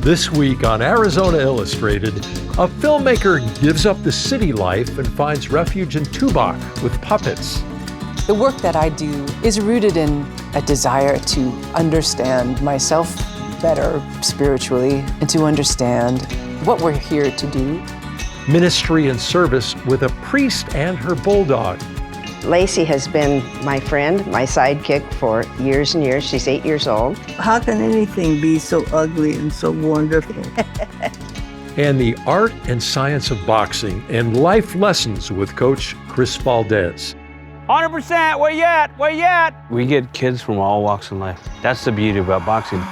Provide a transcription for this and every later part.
This week on Arizona Illustrated, a filmmaker gives up the city life and finds refuge in Tubac with puppets. The work that I do is rooted in a desire to understand myself better spiritually and to understand what we're here to do. Ministry and service with a priest and her bulldog. Laci has been my friend, my sidekick for years and years. She's 8 years old. How can anything be so ugly and so wonderful? And the art and science of boxing and life lessons with Coach Chris Valdez. 100%, where you at? Where you at? We get kids from all walks of life. That's the beauty about boxing.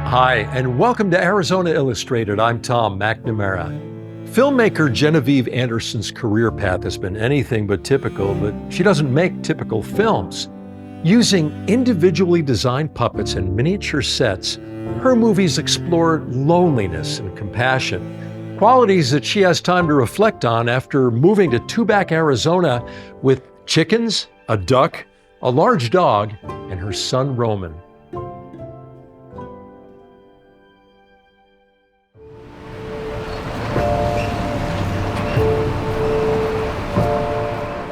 Hi, and welcome to Arizona Illustrated. I'm Tom McNamara. Filmmaker Genevieve Anderson's career path has been anything but typical, but she doesn't make typical films. Using individually designed puppets and miniature sets, her movies explore loneliness and compassion, qualities that she has time to reflect on after moving to Tubac, Arizona with chickens, a duck, a large dog, and her son Roman.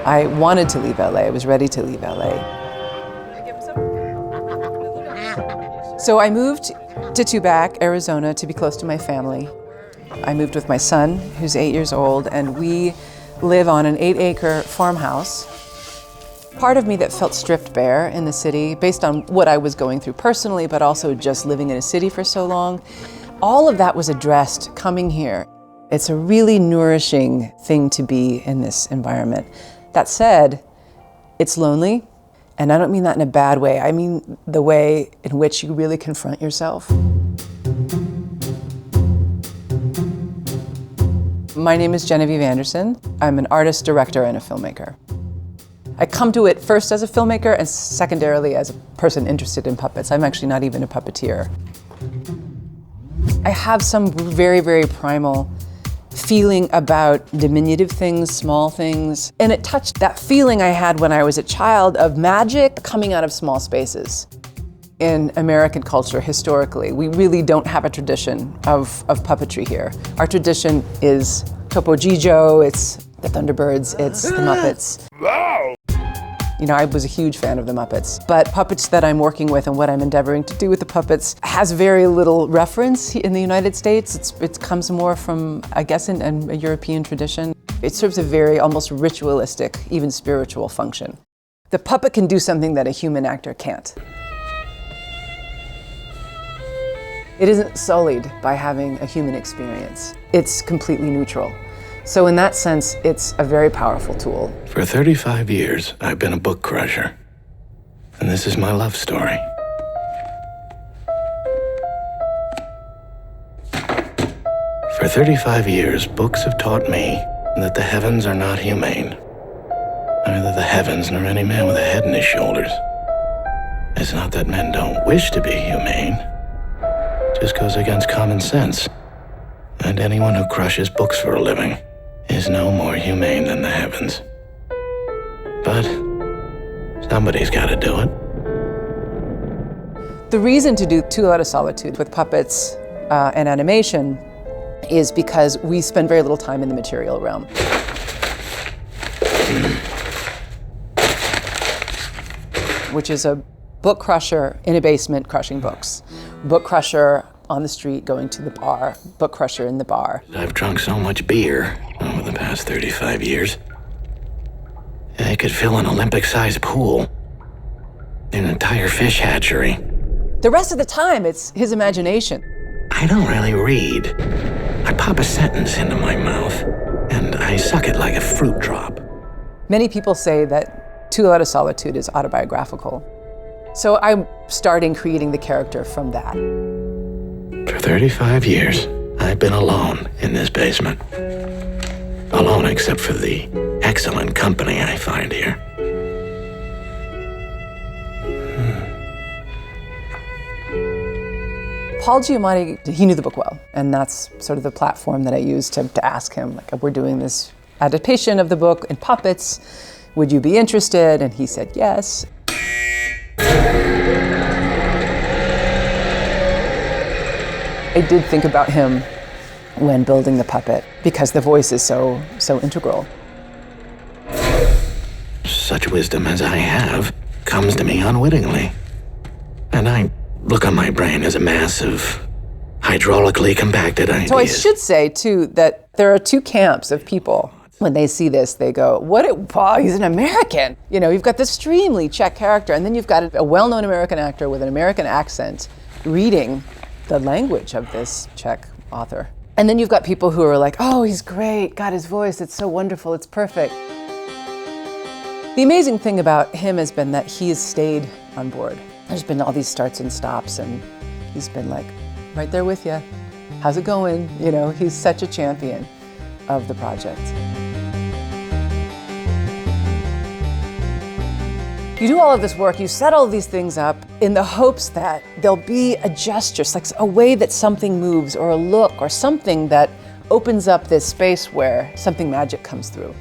I wanted to leave LA. I was ready to leave LA. So I moved to Tubac, Arizona, to be close to my family. I moved with my son, who's 8 years old, and we live on an 8-acre farmhouse. Part of me that felt stripped bare in the city, based on what I was going through personally, but also just living in a city for so long, all of that was addressed coming here. It's a really nourishing thing to be in this environment. That said, it's lonely, and I don't mean that in a bad way. I mean the way in which you really confront yourself. My name is Genevieve Anderson. I'm an artist, director, and a filmmaker. I come to it first as a filmmaker and secondarily as a person interested in puppets. I'm actually not even a puppeteer. I have some very, very primal feeling about diminutive things, small things. And it touched that feeling I had when I was a child of magic coming out of small spaces. In American culture, historically, we really don't have a tradition of puppetry here. Our tradition is Topo Gigio, it's the Thunderbirds, it's the Muppets. You know, I was a huge fan of the Muppets, but puppets that I'm working with and what I'm endeavoring to do with the puppets has very little reference in the United States. It comes more from, I guess, in a European tradition. It serves a very almost ritualistic, even spiritual function. The puppet can do something that a human actor can't. It isn't sullied by having a human experience. It's completely neutral. So in that sense, it's a very powerful tool. For 35 years, I've been a book crusher. And this is my love story. For 35 years, books have taught me that the heavens are not humane. Neither the heavens nor any man with a head on his shoulders. It's not that men don't wish to be humane. It just goes against common sense. And anyone who crushes books for a living is no more humane than the heavens. But somebody's got to do it. The reason to do Too Loud of Solitude with puppets and animation is because we spend very little time in the material realm. Which is a book crusher in a basement crushing books. Book crusher on the street going to the bar, book crusher in the bar. I've drunk so much beer over the past 35 years. I could fill an Olympic-sized pool, an entire fish hatchery. The rest of the time, it's his imagination. I don't really read. I pop a sentence into my mouth, and I suck it like a fruit drop. Many people say that Too Loud of Solitude is autobiographical. So I'm starting creating the character from that. For 35 years, I've been alone in this basement. Alone except for the excellent company I find here. Paul Giamatti, he knew the book well, and that's sort of the platform that I used to ask him, like, we're doing this adaptation of the book in puppets, would you be interested? And he said yes. I did think about him when building the puppet, because the voice is so integral. Such wisdom as I have comes to me unwittingly. And I look on my brain as a mass of hydraulically compacted ideas. So I should say, too, that there are two camps of people. When they see this, they go, Paul, he's an American. You know, you've got this extremely Czech character, and then you've got a well-known American actor with an American accent reading the language of this Czech author. And then you've got people who are like, oh, he's great, God, his voice, it's so wonderful, it's perfect. The amazing thing about him has been that he has stayed on board. There's been all these starts and stops, and he's been like, right there with you. How's it going? You know, he's such a champion of the project. You do all of this work, you set all of these things up in the hopes that there'll be a gesture, like a way that something moves, or a look, or something that opens up this space where something magic comes through.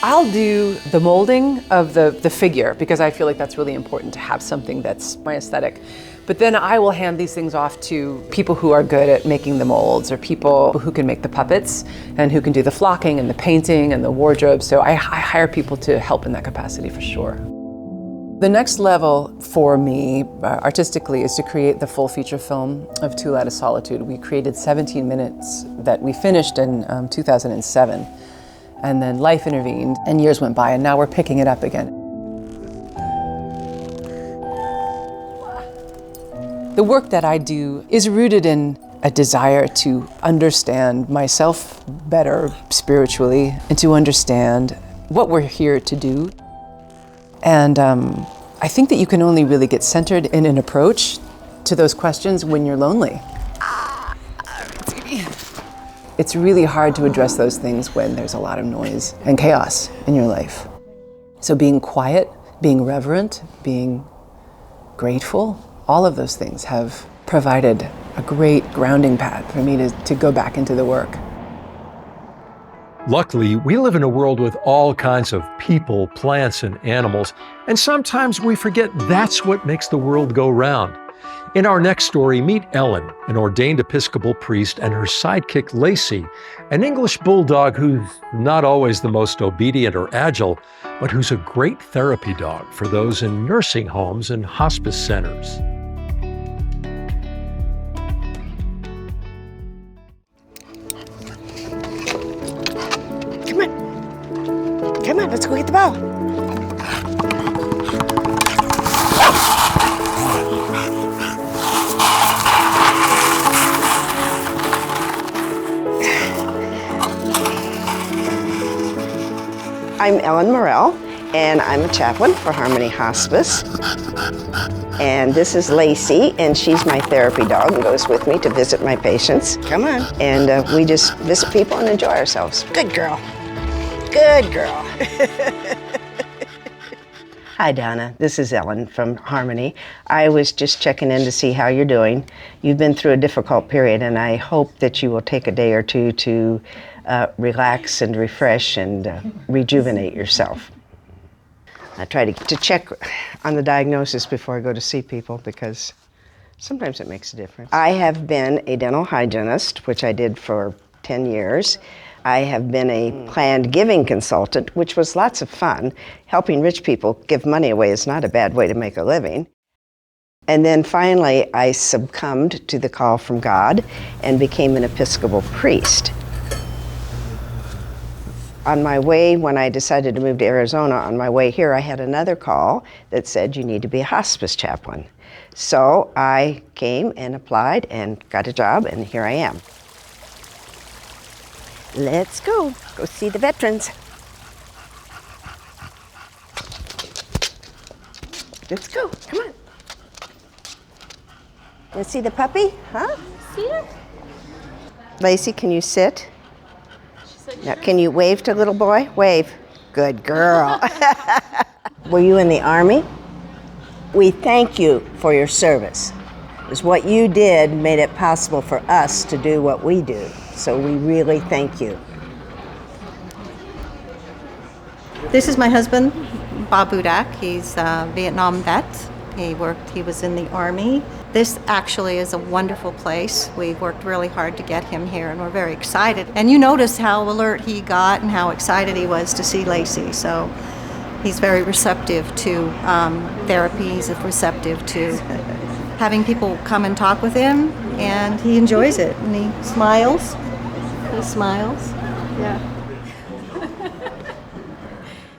I'll do the molding of the figure, because I feel like that's really important to have something that's my aesthetic. But then I will hand these things off to people who are good at making the molds, or people who can make the puppets and who can do the flocking and the painting and the wardrobe. So I hire people to help in that capacity for sure. The next level for me, artistically, is to create the full feature film of Too Loud of Solitude. We created 17 minutes that we finished in 2007. And then life intervened, and years went by, and now we're picking it up again. The work that I do is rooted in a desire to understand myself better spiritually, and to understand what we're here to do. And I think that you can only really get centered in an approach to those questions when you're lonely. It's really hard to address those things when there's a lot of noise and chaos in your life. So being quiet, being reverent, being grateful, all of those things have provided a great grounding pad for me to go back into the work. Luckily, we live in a world with all kinds of people, plants, and animals, and sometimes we forget that's what makes the world go round. In our next story, meet Ellen, an ordained Episcopal priest, and her sidekick Laci, an English Bulldog who's not always the most obedient or agile, but who's a great therapy dog for those in nursing homes and hospice centers. Come on, let's go get the ball. I'm Ellen Morell, and I'm a chaplain for Harmony Hospice. And this is Laci, and she's my therapy dog and goes with me to visit my patients. Come on. And we just visit people and enjoy ourselves. Good girl. Good girl. Hi, Donna. This is Ellen from Harmony. I was just checking in to see how you're doing. You've been through a difficult period, and I hope that you will take a day or two to relax and refresh and rejuvenate yourself. I try to check on the diagnosis before I go to see people, because sometimes it makes a difference. I have been a dental hygienist, which I did for 10 years. I have been a planned giving consultant, which was lots of fun. Helping rich people give money away is not a bad way to make a living. And then finally, I succumbed to the call from God and became an Episcopal priest. On my way, when I decided to move to Arizona, on my way here, I had another call that said you need to be a hospice chaplain. So I came and applied and got a job, and here I am. Let's go see the veterans. Let's go, come on. Let's see the puppy, huh? See her? Laci, can you sit? Now, can you wave to little boy? Wave. Good girl. Were you in the Army? We thank you for your service. Because what you did made it possible for us to do what we do. So we really thank you. This is my husband, Bob Budak. He's a Vietnam vet. He was in the Army. This actually is a wonderful place. We worked really hard to get him here, and we're very excited. And you notice how alert he got and how excited he was to see Laci. So he's very receptive to therapy. He's receptive to having people come and talk with him, and he enjoys it. And he smiles. He smiles. Yeah.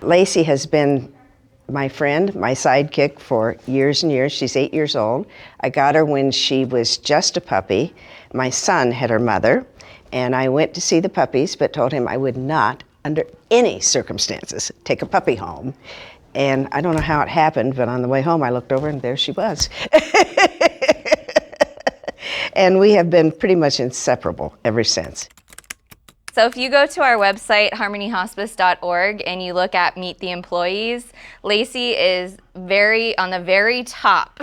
Laci has been my friend, my sidekick for years and years. She's 8 years old. I got her when she was just a puppy. My son had her mother, and I went to see the puppies, but told him I would not, under any circumstances, take a puppy home. And I don't know how it happened, but on the way home I looked over and there she was. And we have been pretty much inseparable ever since. So if you go to our website, harmonyhospice.org, and you look at Meet the Employees, Laci is on the very top.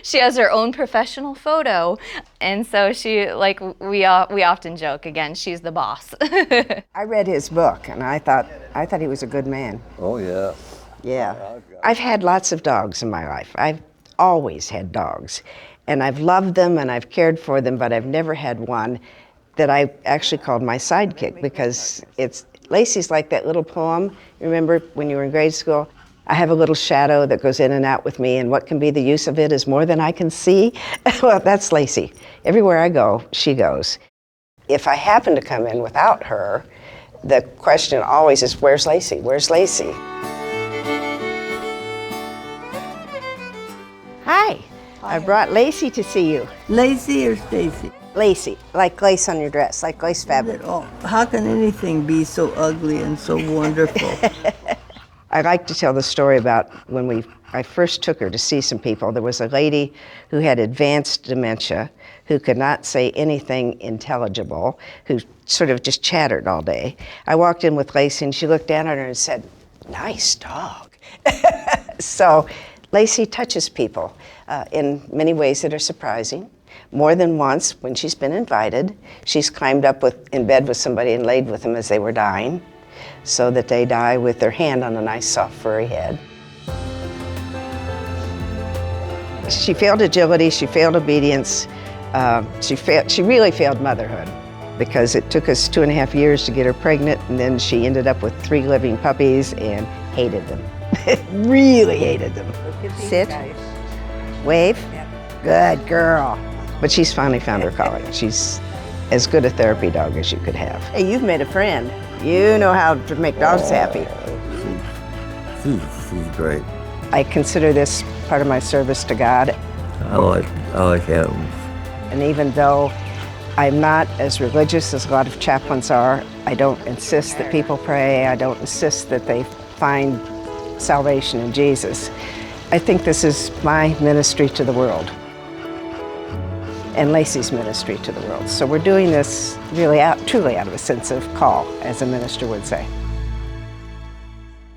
She has her own professional photo, and so she, like we often joke, again, she's the boss. I read his book, and I thought he was a good man. Oh, yeah. Yeah. I've had lots of dogs in my life. I've always had dogs, and I've loved them and I've cared for them, but I've never had one that I actually called my sidekick, because Laci's like that little poem. You remember when you were in grade school? I have a little shadow that goes in and out with me, and what can be the use of it is more than I can see. Well, that's Laci. Everywhere I go, she goes. If I happen to come in without her, the question always is, where's Laci? Where's Laci? Hi. I brought Laci to see you. Laci or Stacy? Laci, like lace on your dress, like lace fabric. Oh, how can anything be so ugly and so wonderful? I like to tell the story about when I first took her to see some people. There was a lady who had advanced dementia, who could not say anything intelligible, who sort of just chattered all day. I walked in with Laci and she looked down at her and said, "Nice dog." So Laci touches people in many ways that are surprising. More than once, when she's been invited, she's climbed up in bed with somebody and laid with them as they were dying, so that they die with their hand on a nice, soft, furry head. She failed agility, she failed obedience, she really failed motherhood, because it took us 2.5 years to get her pregnant, and then she ended up with 3 living puppies and hated them. Really hated them. Sit, wave, good girl. But she's finally found her calling. She's as good a therapy dog as you could have. Hey, you've made a friend. You know how to make dogs happy. She's great. I consider this part of my service to God. I like animals. And even though I'm not as religious as a lot of chaplains are, I don't insist that people pray. I don't insist that they find salvation in Jesus. I think this is my ministry to the world, and Laci's ministry to the world. So we're doing this really truly out of a sense of call, as a minister would say.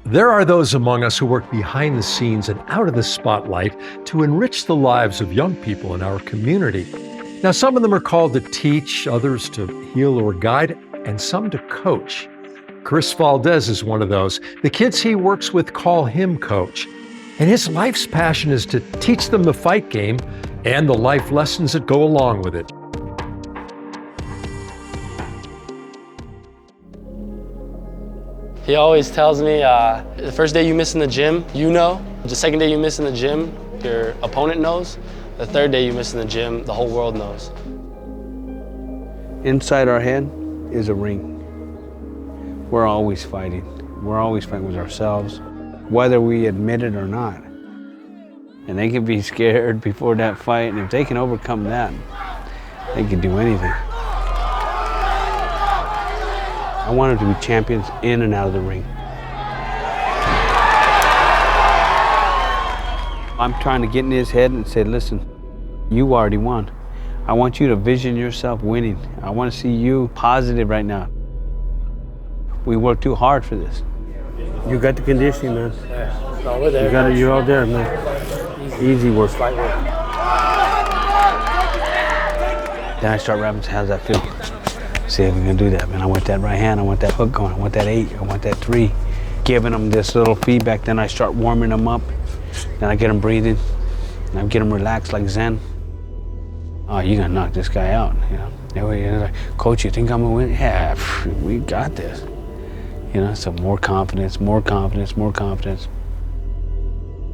There are those among us who work behind the scenes and out of the spotlight to enrich the lives of young people in our community. Now, some of them are called to teach, others to heal or guide, and some to coach. Chris Valdez is one of those. The kids he works with call him coach. And his life's passion is to teach them the fight game and the life lessons that go along with it. He always tells me, the first day you miss in the gym, you know. The second day you miss in the gym, your opponent knows. The third day you miss in the gym, the whole world knows. Inside our head is a ring. We're always fighting. We're always fighting with ourselves, whether we admit it or not. And they can be scared before that fight, and if they can overcome that, they can do anything. I want them to be champions in and out of the ring. I'm trying to get in his head and say, listen, you already won. I want you to vision yourself winning. I want to see you positive right now. We work too hard for this. You got the conditioning, man. No, we're there. You got it. You're all there, man. Easy work. Light work. Then I start rapping. How's that feel? See if we can do that, man. I want that right hand. I want that hook going. I want that 8. I want that 3. Giving them this little feedback. Then I start warming them up. Then I get them breathing. And I get them relaxed like Zen. Oh, you're gonna knock this guy out, you know? They're like, Coach, you think I'm gonna win? Yeah, we got this. You know, so more confidence, more confidence, more confidence.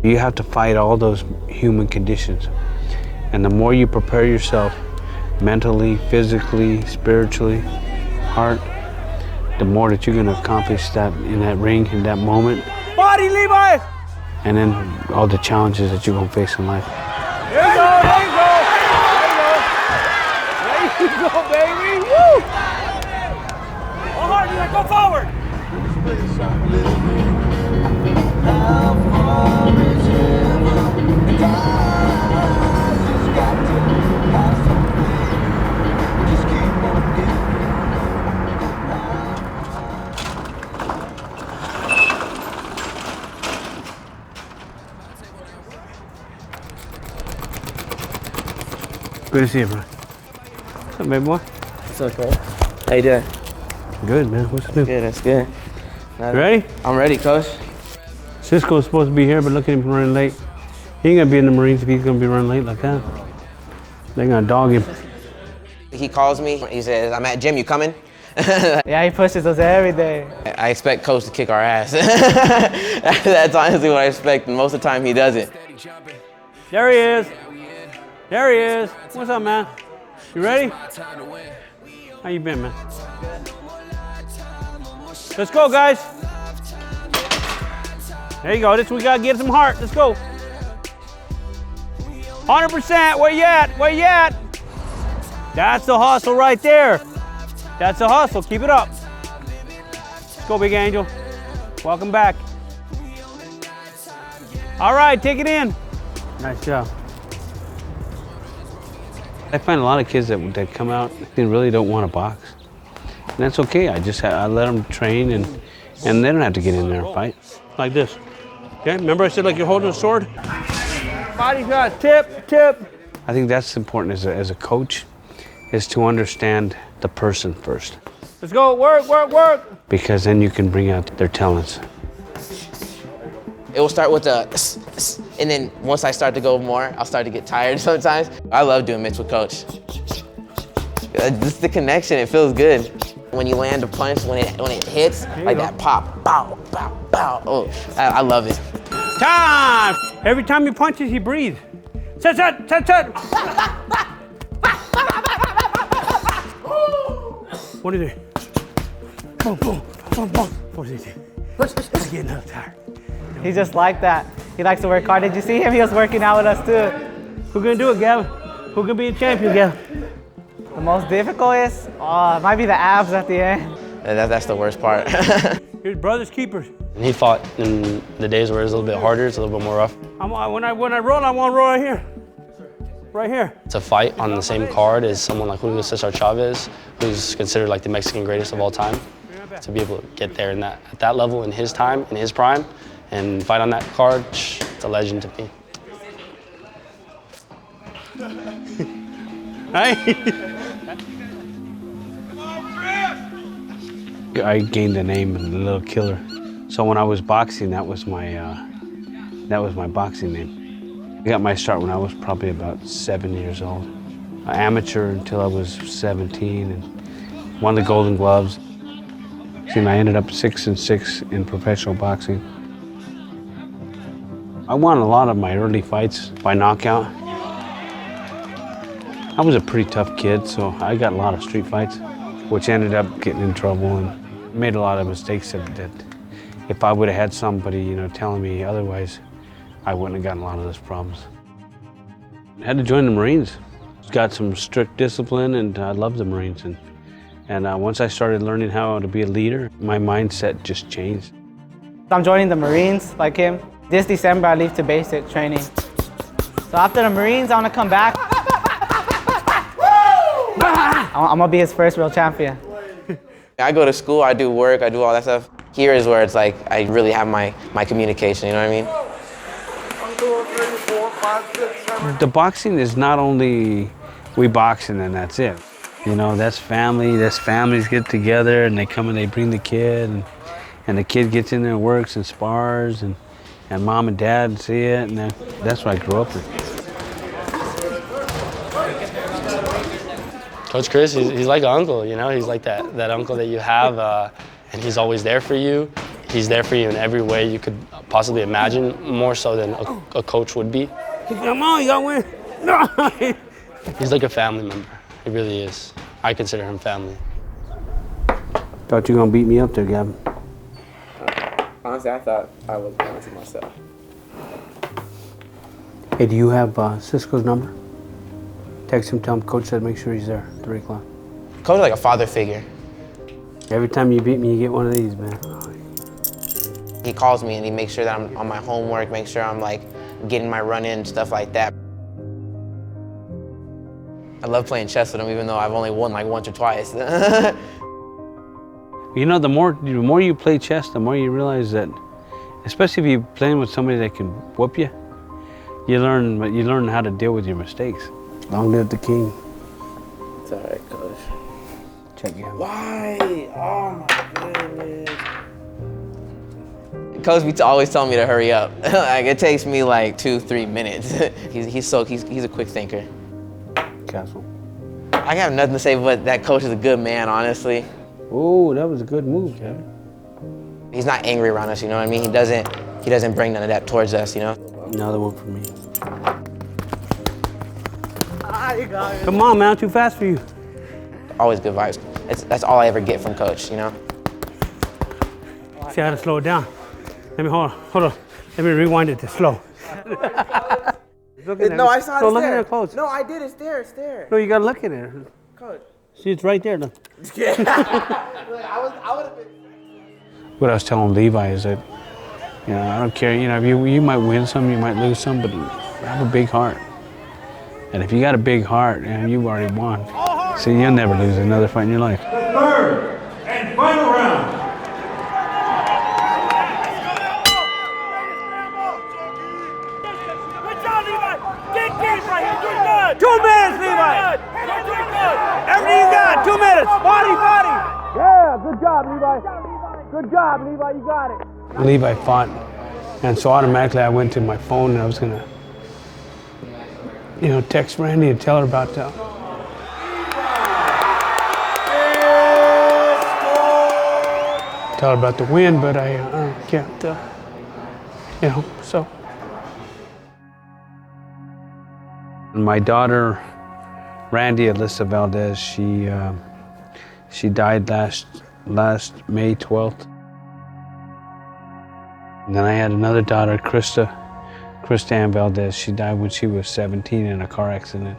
You have to fight all those human conditions. And the more you prepare yourself mentally, physically, spiritually, heart, the more that you're gonna accomplish that in that ring, in that moment. Body, Levi! And then all the challenges that you're gonna face in life. There you go, there you go! There you go, baby! Woo! All hard, you gotta go forward! Good to see you, bro. What's up, baby boy? What's up, Coach? How you doing? Good, man. What's new? Good, that's good. You ready? I'm ready, Coach. Cisco's supposed to be here, but look at him running late. He ain't gonna be in the Marines if he's gonna be running late like that. They're gonna dog him. He calls me, he says, I'm at gym, you coming? Yeah, he pushes us every day. I expect Coach to kick our ass. That's honestly what I expect, and most of the time he doesn't. There he is. There he is. What's up, man? You ready? How you been, man? Let's go, guys. There you go. This we gotta get some heart. Let's go. 100%. Where you at? Where you at? That's the hustle right there. That's the hustle. Keep it up. Let's go, Big Angel. Welcome back. All right, take it in. Nice job. I find a lot of kids that come out and really don't want to box. And that's okay. I let them train and they don't have to get in there and fight. Like this. Okay, remember I said like you're holding a sword? Body shot, tip, tip. I think that's important as a coach, is to understand the person first. Let's go, work, work, work. Because then you can bring out their talents. It will start with a, and then once I start to go more, I'll start to get tired sometimes. I love doing mitts with Coach. Just the connection, it feels good. When you land a punch, when it hits, like that pop, bow, bow, bow. Oh, I love it. Time! Every time he punches, he breathes. Set, set, set, set. What is it? Boom, boom, boom, boom. What is it? I'm getting a little tired. He's just like that. He likes to work hard. Did you see him? He was working out with us too. Who gonna do it, Gavin? Who gonna be a champion, Gavin? The most difficult is, might be the abs at the end. That's the worst part. Here's brothers keepers. And he fought in the days where it was a little bit harder, it's a little bit more rough. When I roll, I want to roll right here. Right here. To fight on the same card as someone like Julio Cesar Chavez, who's considered like the Mexican greatest of all time. To be able to get there at that level in his time, in his prime, and fight on that card, it's a legend to me. I gained the name of the Little Killer. So when I was boxing, that was my boxing name. I got my start when I was probably about 7 years old. Amateur until I was 17 and won the Golden Gloves. And I ended up 6-6 in professional boxing. I won a lot of my early fights by knockout. I was a pretty tough kid, so I got a lot of street fights, which ended up getting in trouble and made a lot of mistakes that if I would have had somebody, telling me otherwise, I wouldn't have gotten a lot of those problems. I had to join the Marines. Got some strict discipline, and I love the Marines. And once I started learning how to be a leader, my mindset just changed. I'm joining the Marines like him. This December, I leave to basic training. So after the Marines, I want to come back. I'm going to be his first real champion. I go to school, I do work, I do all that stuff. Here is where it's like I really have my communication, you know what I mean? 1, 2, 3, 4, 5, 6, 7. The boxing is not only we boxing and that's it. You know, that's family. That's families get together and they come and they bring the kid, and the kid gets in there and works and spars, and mom and dad see it, and that's what I grew up with. Coach Chris, he's like an uncle, you know? He's like that uncle that you have, and he's always there for you. He's there for you in every way you could possibly imagine, more so than a coach would be. Come on, you gotta win. No. He's like a family member. He really is. I consider him family. Thought you were gonna beat me up there, Gavin. Honestly, I thought I was going to myself. Hey, do you have Cisco's number? Text him, tell him Coach said make sure he's there at 3 o'clock. Coach is like a father figure. Every time you beat me, you get one of these, man. He calls me and he makes sure that I'm on my homework, makes sure I'm like getting my run-in, stuff like that. I love playing chess with him, even though I've only won like once or twice. You know, the more you play chess, the more you realize that, especially if you're playing with somebody that can whoop you, you learn how to deal with your mistakes. Long live the king. It's all right, Coach. Check you out. Why? Oh my goodness. Coach be always telling me to hurry up. Like it takes me like 2-3 minutes. he's a quick thinker. Castle. I have nothing to say but that Coach is a good man, honestly. Oh, that was a good move, Kevin. He's not angry around us, you know what I mean? He doesn't bring none of that towards us, you know? Another one for me. Come on, man, too fast for you. Always good vibes. That's all I ever get from Coach, you know? See how to slow it down. Let me hold on. Let me rewind it to slow. No, I saw it. Look at it close. No, I did. It's there. No, you gotta look at it. Coach. See, it's right there. Look. Yeah. I would have been. What I was telling Levi is that, you know, I don't care. You know, you might win some, you might lose some, but have a big heart. And if you got a big heart, and you've already won, so you'll never lose another fight in your life. The third and final round. Good job, Levi. Dig deep right here. Doing good. 2 minutes, Levi. You're doing good. Everything you got, 2 minutes. Body. Yeah, good job, Levi. Good job, Levi. You got it. Levi fought, and so automatically I went to my phone and I was gonna, you know, text Randy and tell her about that. Tell her about the win, but I can't, you know, so. My daughter, Randy Alyssa Valdez, she died last May 12th. And then I had another daughter, Christan Valdez. She died when she was 17 in a car accident.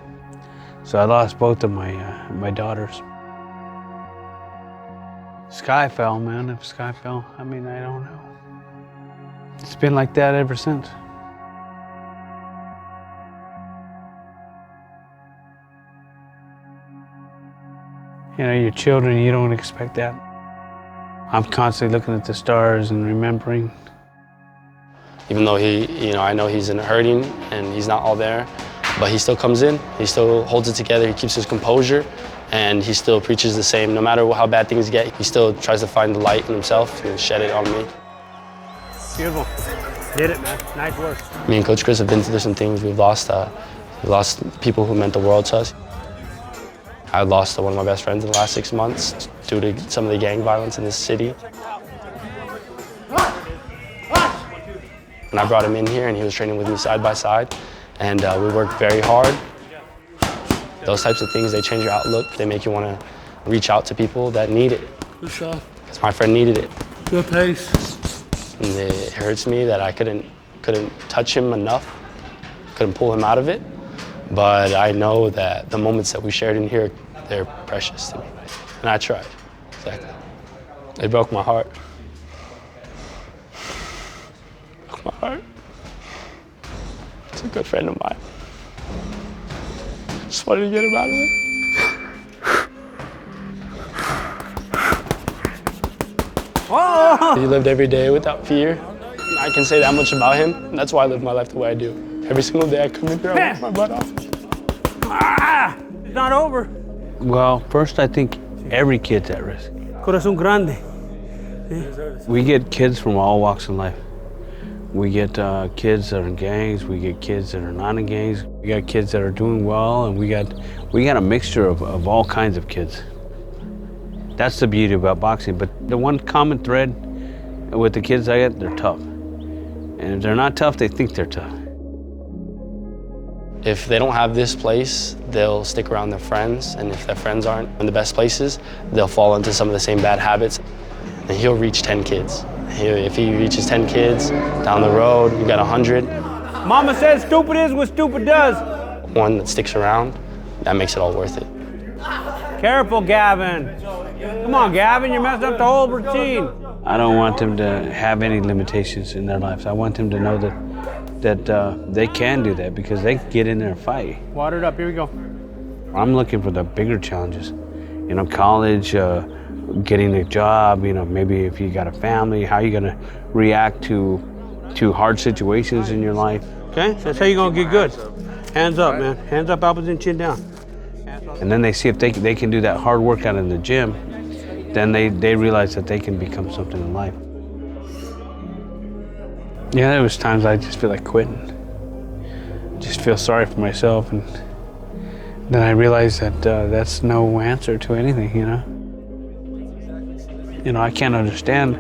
So I lost both of my daughters. Sky fell, man. If sky fell, I mean, I don't know. It's been like that ever since. You know, your children, you don't expect that. I'm constantly looking at the stars and remembering. Even though I know he's in hurting and he's not all there, but he still comes in, he still holds it together, he keeps his composure, and he still preaches the same. No matter how bad things get, he still tries to find the light in himself and shed it on me. Beautiful. Did it, man. Nice work. Me and Coach Chris have been through some things. We've lost people who meant the world to us. I lost one of my best friends in the last 6 months due to some of the gang violence in this city. And I brought him in here and he was training with me side by side. And we worked very hard. Those types of things, they change your outlook. They make you want to reach out to people that need it. Good shot. Because my friend needed it. Good pace. And it hurts me that I couldn't touch him enough, couldn't pull him out of it. But I know that the moments that we shared in here, they're precious to me. And I tried, exactly. They broke my heart. Broke my heart. He's a good friend of mine. Just wanted to get him out of it. He lived every day without fear. I can say that much about him, and that's why I live my life the way I do. Every single day I come in here, I work my butt off. It's not over. Well, first I think every kid's at risk. Corazón grande. We get kids from all walks of life. We get kids that are in gangs, we get kids that are not in gangs, we got kids that are doing well, and we got a mixture of all kinds of kids. That's the beauty about boxing, but the one common thread with the kids I get, they're tough. And if they're not tough, they think they're tough. If they don't have this place, they'll stick around their friends, and if their friends aren't in the best places, they'll fall into some of the same bad habits, and he'll reach 10 kids. If he reaches 10 kids, down the road, you got 100. Mama says stupid is what stupid does. One that sticks around, that makes it all worth it. Careful, Gavin. Come on, Gavin, you messed up the whole routine. I don't want them to have any limitations in their lives. I want them to know that they can do that because they can get in there and fight. Water it up, here we go. I'm looking for the bigger challenges. You know, college, getting a job, you know, maybe if you got a family, how you gonna react to hard situations in your life. Okay, that's how you're gonna get good. Hands up, man. Hands up, elbows and chin down. And then they see if they can do that hard workout in the gym, then they realize that they can become something in life. Yeah, there was times I just feel like quitting. Just feel sorry for myself, and then I realized that that's no answer to anything, you know? You know, I can't understand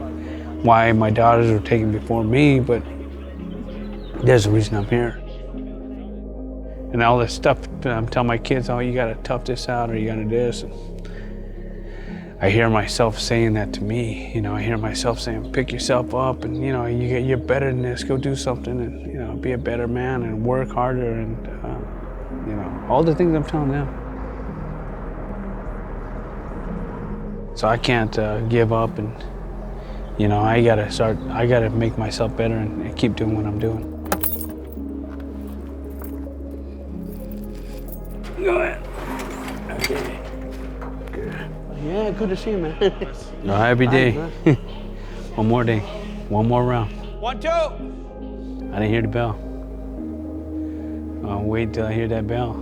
why my daughters were taken before me, but there's a reason I'm here. And all this stuff, I'm telling my kids, oh, you gotta tough this out, or you gotta do this. And I hear myself saying that to me, you know, I hear myself saying, pick yourself up, and you know, you're better than this, go do something, and you know, be a better man, and work harder, and you know, all the things I'm telling them. So I can't give up, and you know, I gotta make myself better and keep doing what I'm doing. Go ahead. Okay. Good. Yeah, good to see you, man. No, every day. One more day, one more round. 1, 2. I didn't hear the bell. I'll wait till I hear that bell.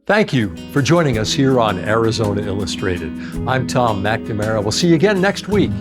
Thank you for joining us here on Arizona Illustrated. I'm Tom McNamara. We'll see you again next week.